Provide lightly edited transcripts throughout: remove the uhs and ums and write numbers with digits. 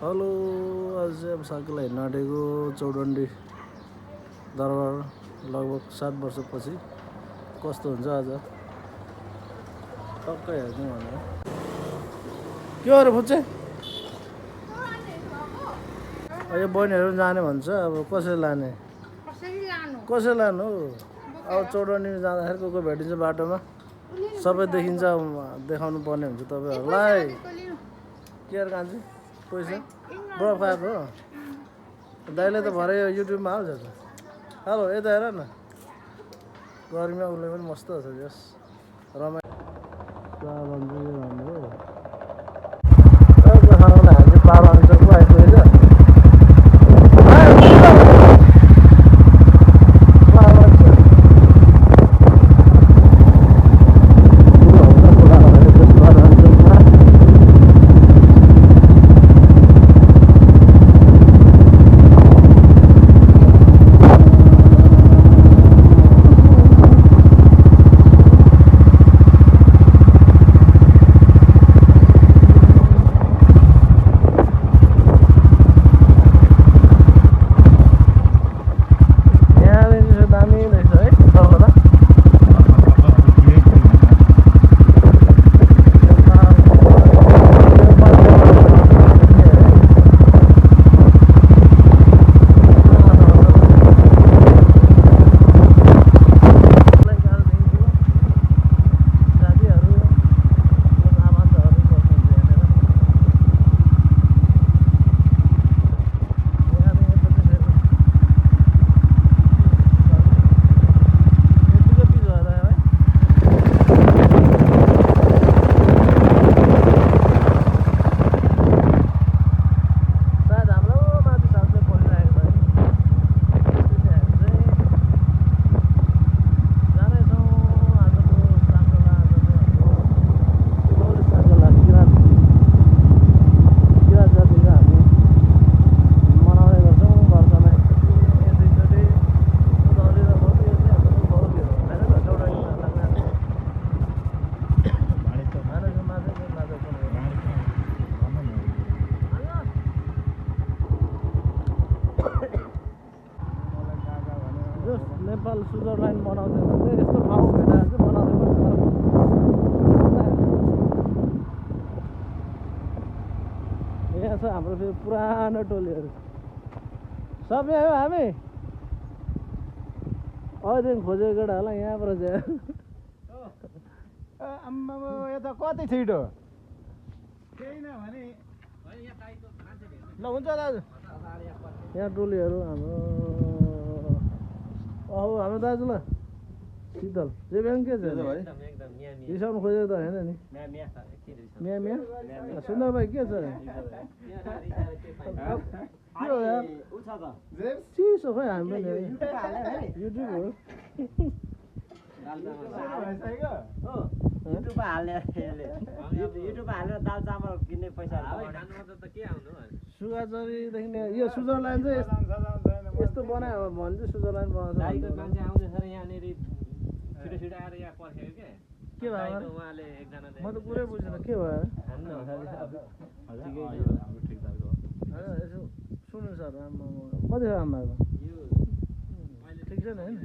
hello आज चाहिँ अब साइकल हेर्न आँटेको चौडण्डी दरबार लगभग 7 वर्षपछि कस्तो हुन्छ आज टक्कै हेर्नु भनेर के हो रे फुच्चे यो बहिनीहरू जाने भन्छ अब कसरी लाने कसरी लानु अब चौडण्डी जाँदाखेरि को भेटिन्छ बाटोमा सबै देखिन्छ देखाउनु पर्ने हुन्छ तपाईहरुलाई के यार कान्छी पैसा बरफ खाएको हो दाइले त भरे युट्युबमा हाल्छ त हेलो यता हेर न गर्मीमा उसले पनि मस्त छ जस रमाइलो राम्रो हामी पारो अञ्चलको आइपुगेछ नेपाल स्विजरल्यान्ड बनाउँदैन भने यस्तो ठाउँ भेटाएर चाहिँ बनाउँदैन यहाँ छ हाम्रो फेरि पुरानो टोलीहरू सबै आयो हामी अहिलेदेखि खोजेको केटा होला यहाँबाट चाहिँ आम्मा यता कति छिटो ल हुन्छ दाजु यहाँ टोलीहरू हाम्रो हाम्रो दाजु ल शीतल जे ब्याङ्क के छ रिसाउनु खोजेको त होइन नि म्या म्या सुन्दर भाइ के छ के हो यार चिसो खै हामी पनि युट्युब हो युट्युबमा हालेर दाल चामल किन्ने पैसा सुगाचरीदेखि यो स्विजरल्यान्ड चाहिँ यस्तो बनायो भने चाहिँ स्विजरल्यान्ड बनाउँछ मान्छे आउँदैछ यहाँनिर छिटो छिटो आएर यहाँ पर्खेको के भयो उहाँले एकजना म त पुरै बुझ्दिनँ के भयो सुन्नु सर कति छ आमाको ठिक छैन होइन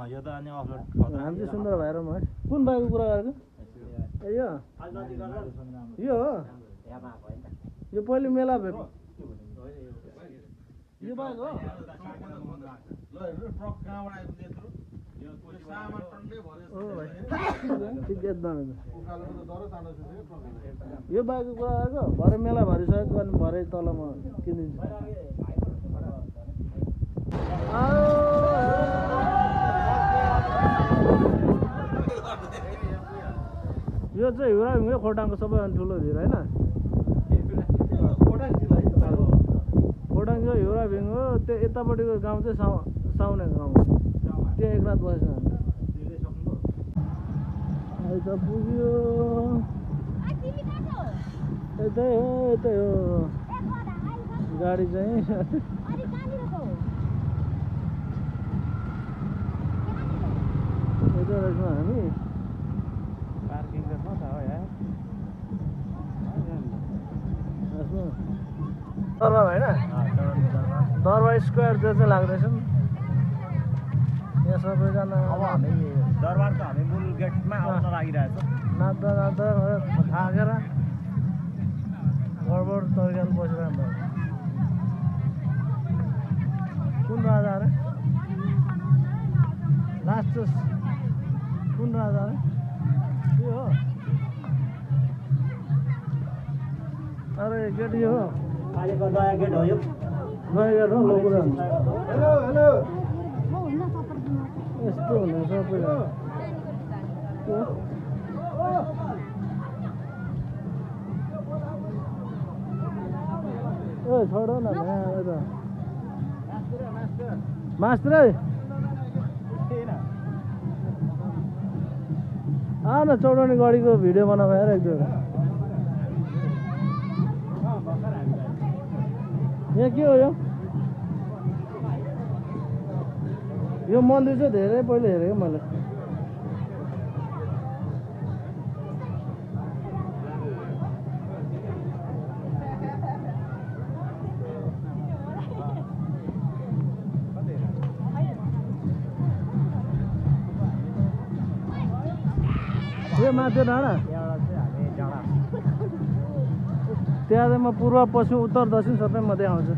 यो त अनि अफलोड हामी चाहिँ सुन्दर भएर म कुन बाइकको कुरा गरेको ए यो हो यो पहिले मेला भेट यो बाइक हो यो बाइकको कुरा गरेको भरे मेला भरिसकेको अनि भरे तल म किनिदिन्छु यो चाहिँ हिउरा खोटाङको सबैभन्दा ठुलो भिर होइन खोटाङ हिउरा भिङ हो त्यो यतापट्टिको गाउँ चाहिँ साउने गाउँ त्यो एक रात बसेछ अहिले त पुग्यो यतै हो गाडी चाहिँ यतै रहेछौँ हामी पार्किङ त छ हो यार दरबार होइन दरबार स्क्वायर जो चाहिँ लाग्दैछ नि यहाँ सबैजना हामी दरबारको हामी मूल गेटमा आउन लागिरहेछ नाच्दा नाच्दा थाकेर गडबड तरिकाले बसिरहनु भयो कुन राजा अरे लास्ट कुन राजा अरे के हो अरे गेट यो हो अहिलेको नयाँ गेट हो यो नयाँ गेट हो लोकुरा हेलो हेलो यस्तो हुने सबैजना ओ छोडो न यता मास्टर आ न चौडानी गाडीको भिडियो बनाऊ यार एक दुईवटा यहाँ के हो यो मन्दिर चाहिँ धेरै पहिले हेरेको मैले यो माथि डाँडा त्यहाँ चाहिँ म पूर्व पश्चिम उत्तर दक्षिण सबै म देखाउँछु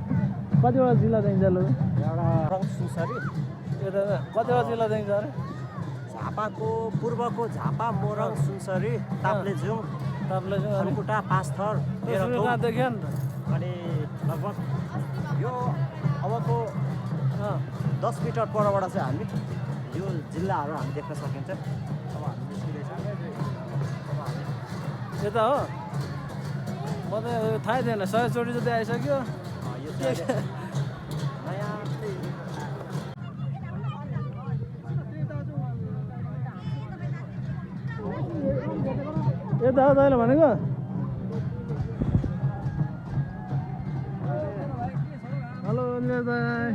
कतिवटा जिल्ला देखिन्छ ल यता कतिवटा जिल्ला देखिन्छ अरे झापाको पूर्वको झापा मोरङ सुनसरी ताप्लेजुङ खनकुटा पाँचथर कहाँ देखियो नि त अनि लगभग यो अबको 10 मिटर परबाट चाहिँ हामी यो जिल्लाहरू हामी देख्न सकिन्छ अब हामी निस्किँदैछ यता हो म त थाहै थिएन 100 चोटि जति आइसक्यो यो चाहिँ नयाँ यता हो तैँले भनेको हेलो अन्य दाइ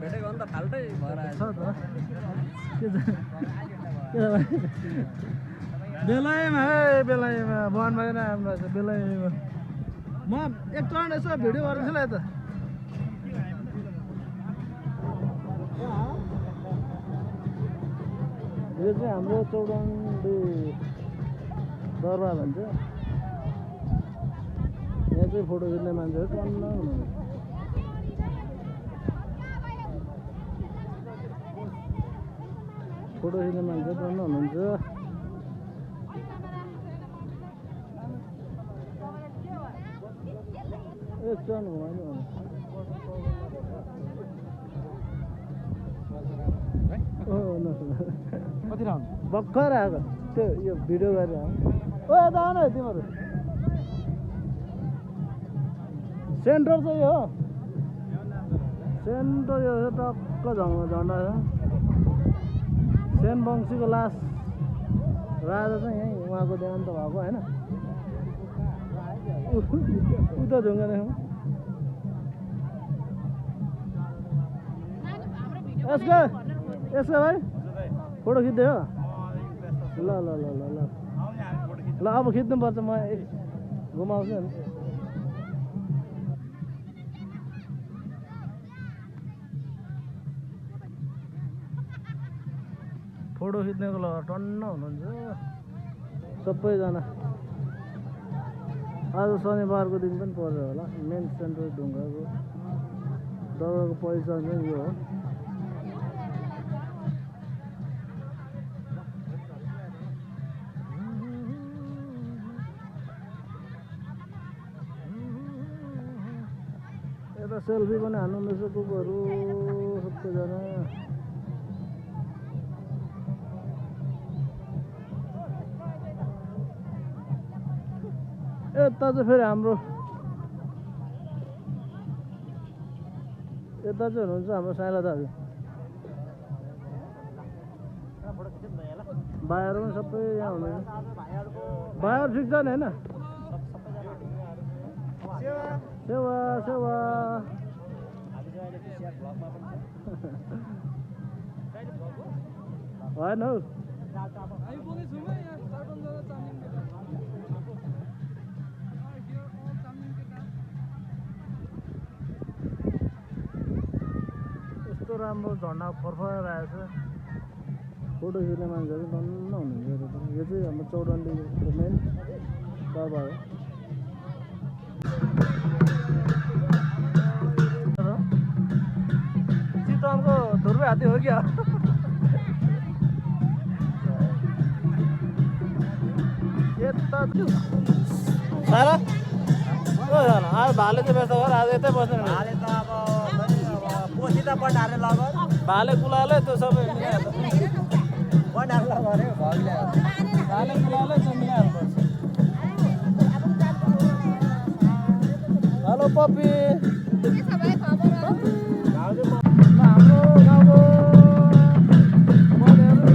भेटेको नि त फाल्टै भएर छ त बेलायमा है बेलायमा बन भएन हाम्रो बेलायमा म एक चरण यसो भिडियो गर्दैछु ल यता यो चाहिँ हाम्रो चौडन्डी दरबार भन्छ यहाँ चाहिँ फोटो खिच्ने मान्छेहरू टन्न हुनुहुन्छ फोटो खिच्ने मान्छे टन्न हुनुहुन्छ एकचन घुमाइदिनु कति राउन्ड भर्खर आएको त्यो यो भिडियो गरेर ओ यता आउन है तिमीहरू सेन्टर चाहिँ हो सेन्टर यो टक्क झन्डा छ सेन वंशीको लास्ट राजा चाहिँ यहीँ उहाँको देहान्त भएको होइन उता ढुङ्गा देखाउँ यसको भाइ फोटो खिच्दै हो ल ल ल ल ल ल अब खिच्नुपर्छ म घुमाउँछु नि फोटो खिच्नेको ल टन्न हुनुहुन्छ सबैजना आज शनिबारको दिन पनि पर्यो होला मेन सेन्टर ढुङ्गाको दरबारको पहिचान चाहिँ यो हो यता सेल्फी पनि हान्नुहुँदैछ कुकहरू सबैजना यता चाहिँ फेरि हाम्रो यता चाहिँ हुनुहुन्छ हाम्रो साइला दाजु भाइहरू पनि सबै यहाँ हुनुहुन्छ भाइहरू ठिक छ नि होइन सेवा सेवा होइन हौ राम्रो झन्डा फरफराइरहेछ फोटो खिच्ने मान्छेहरू धन्न हुनुहुन्छ यो चाहिँ हाम्रो चौडन्डीको मेन दरबार हो चितवनको धुर्वे हात्ती हो क्या यता सारा आज भाले चाहिँ व्यस्त गर आज यतै बस्ने भाले त अब पोसी त बन्डारे लगन भाले कुलाले त्यो सबै बन्डारे लगन भाले भाले कुलाले त्यो मिलाइहाल्नुपर्छ हेलो पप्पी हाम्रो गाउँको बनेहरू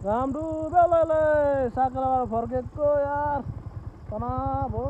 राम्रो बेलाले साकेलाबाट फर्केको यार तनाव हो